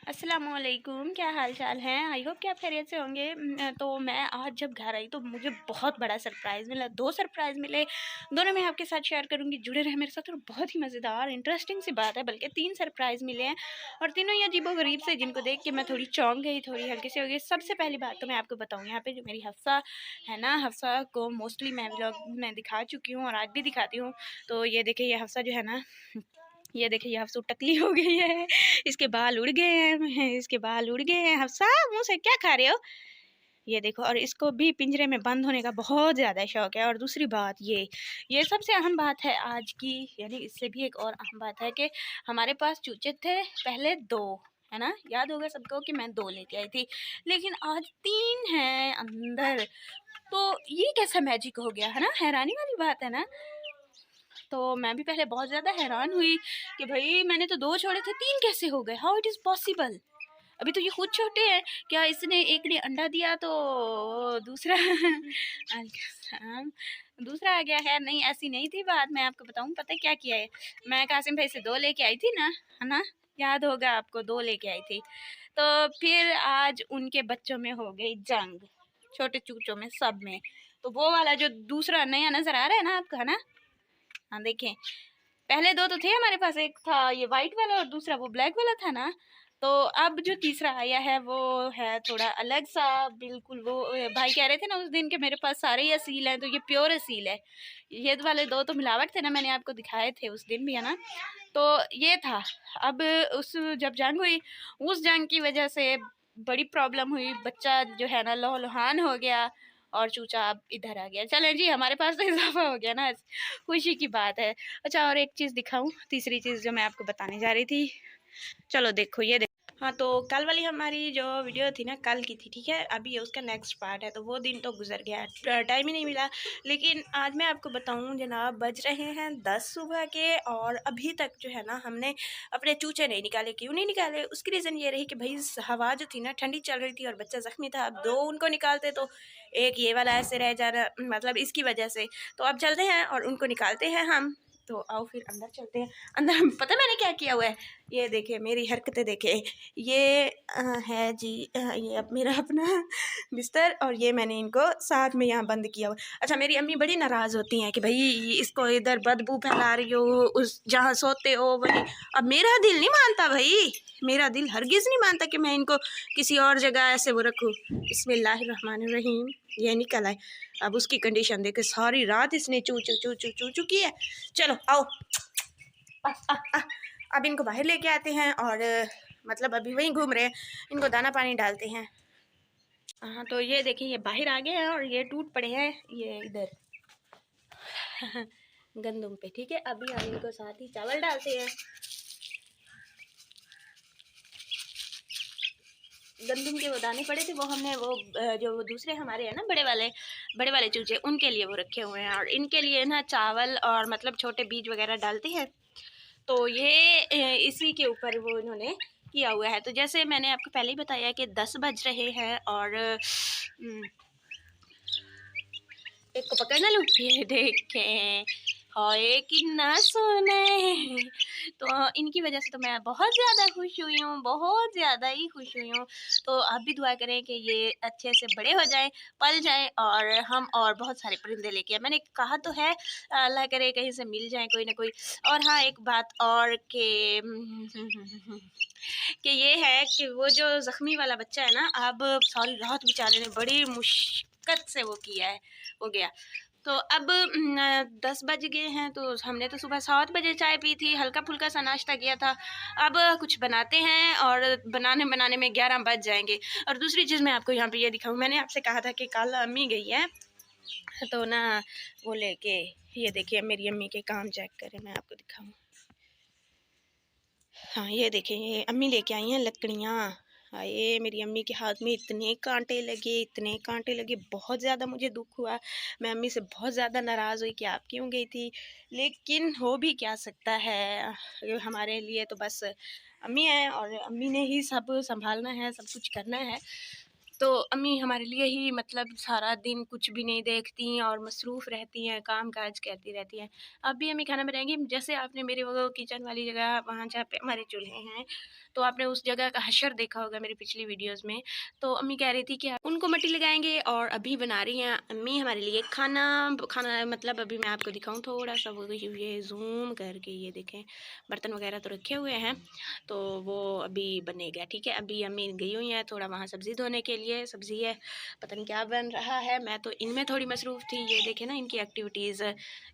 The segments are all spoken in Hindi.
अस्सलामुअलैकुम, क्या हाल चाल हैं। आई होप कि आप खैरियत से होंगे। तो मैं आज जब घर आई तो मुझे बहुत बड़ा सरप्राइज़ मिला। 2 सरप्राइज़ मिले, दोनों मैं आपके साथ शेयर करूँगी। जुड़े रहें मेरे साथ और बहुत ही मज़ेदार इंटरेस्टिंग सी बात है। बल्कि 3 सरप्राइज़ मिले हैं और तीनों ही अजीबो-गरीब से, जिनको देख के मैं थोड़ी चौंक गई, थोड़ी हल्की सी हो गई। सबसे पहली बात तो मैं आपको बताऊँ, यहाँ पे जो मेरी हफ्सा है ना, हफ्सा को मोस्टली मैं व्लॉग में दिखा चुकी हूँ और आज भी दिखाती हूँ। तो ये देखिए, ये हफ्सा जो है ना, ये देखिए, ये हफ्सू टकली हो गई है। इसके बाल उड़ गए हैं, इसके बाल उड़ गए हैं। हफ्सा, मुँह से क्या खा रहे हो? ये देखो, और इसको भी पिंजरे में बंद होने का बहुत ज़्यादा शौक है। और दूसरी बात ये सबसे अहम बात है आज की, यानी इससे भी एक और अहम बात है कि हमारे पास चूचे थे पहले 2, है ना? याद होगा सबको कि मैं 2 लेके आई थी, लेकिन आज 3 हैं अंदर। तो ये कैसा मैजिक हो गया, है ना? हैरानी वाली बात है ना? तो मैं भी पहले बहुत ज़्यादा हैरान हुई कि भाई मैंने तो 2 छोड़े थे, 3 कैसे हो गए? How it is possible? अभी तो ये खुद छोटे हैं। क्या इसने एक ने अंडा दिया तो दूसरा वालेकुम, दूसरा आ गया है? नहीं, ऐसी नहीं थी बात। मैं आपको बताऊँ, पता है क्या किया है? मैं कासिम भाई से 2 लेके आई थी ना, है ना? याद होगा आपको, 2 लेके आई थी। तो फिर आज उनके बच्चों में हो गई जंग, छोटे चूचों में, सब में। तो वो वाला जो दूसरा नया नज़र आ रहा है ना आपको, है ना? हाँ, देखें, पहले 2 तो थे हमारे पास, एक था ये वाइट वाला और दूसरा वो ब्लैक वाला था ना। तो अब जो तीसरा आया है वो है थोड़ा अलग सा, बिल्कुल वो भाई कह रहे थे ना उस दिन के मेरे पास सारे ही असील हैं, तो ये प्योर असील है। ये वाले 2 तो मिलावट थे ना, मैंने आपको दिखाए थे उस दिन भी, है ना? तो ये था। अब उस जब जंग हुई, उस जंग की वजह से बड़ी प्रॉब्लम हुई। बच्चा जो है ना लहूलुहान हो गया और चूचा अब इधर आ गया। चलें जी, हमारे पास तो इजाफा हो गया ना, खुशी की बात है। अच्छा, और एक चीज़ दिखाऊँ, तीसरी चीज़ जो मैं आपको बताने जा रही थी। चलो देखो, ये देखो। हाँ, तो कल वाली हमारी जो वीडियो थी ना, कल की थी, ठीक है? अभी ये उसका नेक्स्ट पार्ट है। तो वो दिन तो गुजर गया, टाइम ही नहीं मिला। लेकिन आज मैं आपको बताऊँ जनाब, बज रहे हैं 10 सुबह के और अभी तक जो है ना हमने अपने चूचे नहीं निकाले। क्यों नहीं निकाले? उसकी रीज़न ये रही कि भाई हवा जो थी ना, ठंडी चल रही थी और बच्चा ज़ख्मी था। अब 2 उनको निकालते तो एक ये वाला ऐसे रह जा रहा, मतलब इसकी वजह से। तो अब चलते हैं और उनको निकालते हैं हम। तो आओ फिर अंदर चलते हैं। अंदर पता मैंने क्या किया हुआ है? ये देखिए, मेरी हरकतें देखिए। ये है जी, ये अब मेरा अपना बिस्तर, और ये मैंने इनको साथ में यहाँ बंद किया हुआ। अच्छा, मेरी अम्मी बड़ी नाराज़ होती हैं कि भाई इसको इधर बदबू फैला रही हो, उस जहाँ सोते हो वही। अब मेरा दिल नहीं मानता भाई, मेरा दिल हरगिज़ नहीं मानता कि मैं इनको किसी और जगह ऐसे वो रखूँ। बिस्मिल्लाहिर्रहमानिर्रहीम। ये निकल आए। अब उसकी कंडीशन देखे, सारी रात इसने चू चू चू चू चू चू की है। चलो आओ, अब इनको बाहर लेके आते हैं और मतलब अभी वहीं घूम रहे हैं, इनको दाना पानी डालते हैं। हाँ, तो ये देखिए, ये बाहर आ गए हैं और ये टूट पड़े हैं ये इधर गंदम पे, ठीक है? अभी हम इनको साथ ही चावल डालते हैं। गंदम के वो दाने पड़े थे, वो हमने वो जो वो दूसरे हमारे हैं ना बड़े वाले चूचे, उनके लिए वो रखे हुए हैं। और इनके लिए ना चावल और मतलब छोटे बीज वगैरह डालते हैं। तो ये इसी के ऊपर वो इन्होंने किया हुआ है। तो जैसे मैंने आपको पहले ही बताया कि 10 बज रहे हैं और एक को पकड़ ना लूँ, ये देखें, हाय कितना सोना है। तो इनकी वजह से तो मैं बहुत ज़्यादा खुश हुई हूँ, बहुत ज़्यादा ही खुश हुई हूँ। तो आप भी दुआ करें कि ये अच्छे से बड़े हो जाएं, पल जाएं और हम और बहुत सारे परिंदे लेके आए। मैंने कहा तो है, अल्लाह करे कहीं से मिल जाए कोई ना कोई। और हाँ, एक बात और कि ये है कि वो जो ज़ख्मी वाला बच्चा है ना, अब सारी रात बेचारे ने बड़ी मुश्किल से वो किया है, हो गया। तो अब 10 बज गए हैं, तो हमने तो सुबह 7 बजे चाय पी थी, हल्का-फुल्का सा नाश्ता किया था। अब कुछ बनाते हैं और बनाने में 11 बज जाएँगे। और दूसरी चीज़ मैं आपको यहाँ पे ये दिखाऊँ, मैंने आपसे कहा था कि कल अम्मी गई है, तो ना वो लेके, ये देखिए मेरी अम्मी के काम चेक करें, मैं आपको दिखाऊँ। हाँ, ये देखें, ये अम्मी लेके आई हैं लकड़ियाँ। हाय, मेरी अम्मी के हाथ में इतने कांटे लगे, इतने कांटे लगे, बहुत ज़्यादा मुझे दुख हुआ। मैं अम्मी से बहुत ज़्यादा नाराज़ हुई कि आप क्यों गई थी, लेकिन हो भी क्या सकता है, हमारे लिए तो बस अम्मी हैं और अम्मी ने ही सब संभालना है, सब कुछ करना है। तो अम्मी हमारे लिए ही मतलब सारा दिन कुछ भी नहीं देखती और मसरूफ़ रहती हैं, काम-काज करती रहती हैं। अब भी अम्मी खाना बनाएँगी, जैसे आपने मेरे वो किचन वाली जगह वहाँ जहाँ पे हमारे चूल्हे हैं, तो आपने उस जगह का हशर देखा होगा मेरी पिछली वीडियोज़ में। तो अम्मी कह रही थी कि उनको मिट्टी लगाएँगे और अभी बना रही हैं अम्मी हमारे लिए खाना। खाना मतलब अभी मैं आपको दिखाऊँ थोड़ा-सा वो ये ज़ूम करके, ये देखें बर्तन वगैरह तो रखे हुए हैं, तो वो अभी बनेगा, ठीक है। अभी अम्मी गई हुई हैं थोड़ा वहाँ सब्ज़ी धोने के लिए, सब्ज़ी है पता नहीं क्या बन रहा है, मैं तो इनमें थोड़ी मसरूफ़ थी। ये देखें ना इनकी एक्टिविटीज़,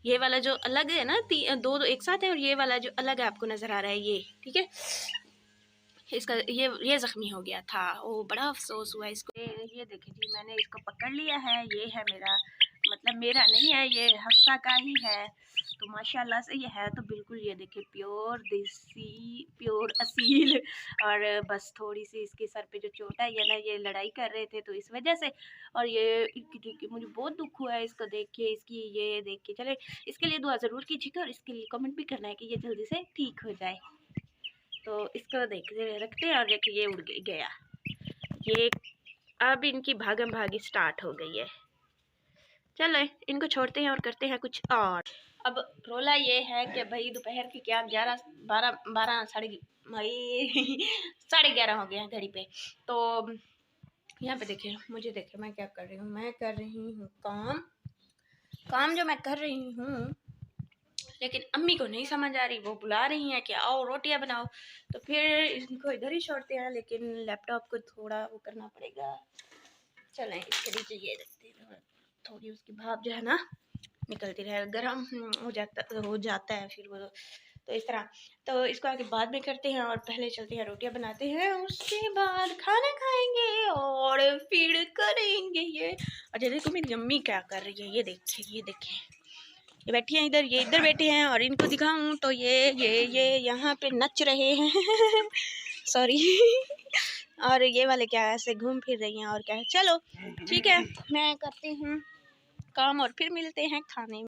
ये वाला जो अलग है ना दो दो एक साथ है, और ये वाला जो अलग है आपको नज़र आ रहा है ये, ठीक है। इसका ये ज़ख्मी हो गया था, वो बड़ा अफ़सोस हुआ इसको। ये देखिए जी मैंने इसको पकड़ लिया है, ये है मेरा, मतलब मेरा नहीं है, ये हफ्सा का ही है। तो माशाल्लाह से ये है तो बिल्कुल, ये देखिए प्योर देसी, प्योर असील। और बस थोड़ी-सी इसके सर पे जो चोट आई है ना, ये लड़ाई कर रहे थे तो इस वजह से। और ये मुझे बहुत दुःख हुआ है इसको देख के, इसकी ये देख के। चले इसके लिए दुआ ज़रूर कीजिएगा और इसके लिए कमेंट भी करना है कि ये जल्दी से ठीक हो जाए। तो इसको रखते हैं, और देखिए ये उड़ गया। ये अब इनकी भागम भागी स्टार्ट हो गई है। चलो इनको छोड़ते हैं और करते हैं कुछ और। अब रोला ये है कि भाई दोपहर की क्या 11 साढ़े भाई 11:30 हो गए हैं घड़ी पे। तो यहाँ पे देखिए, मुझे देखिए मैं क्या कर रही हूँ, मैं कर रही हूँ काम जो मैं कर रही हूँ, लेकिन अम्मी को नहीं समझ आ रही, वो बुला रही हैं कि आओ रोटियां बनाओ। तो फिर इनको इधर ही छोड़ते हैं, लेकिन लैपटॉप को थोड़ा वो करना पड़ेगा। चलें इसके नीचे ये रखते हैं, थोड़ी उसकी भाप जो है ना निकलती रहे, गर्म हो जाता है फिर वो। तो इस तरह, तो इसको आगे बाद में करते हैं, और पहले चलते हैं रोटियां बनाते हैं, उसके बाद खाना खाएंगे और फिर करेंगे ये। और देखो मेरी अम्मी क्या कर रही है, ये देखें ये बैठी हैं इधर, ये इधर बैठे हैं, और इनको दिखाऊं तो ये यहाँ पे नच रहे हैं सॉरी और ये वाले क्या ऐसे घूम फिर रही हैं, और क्या है। चलो ठीक है, मैं करती हूँ काम और फिर मिलते हैं खाने में।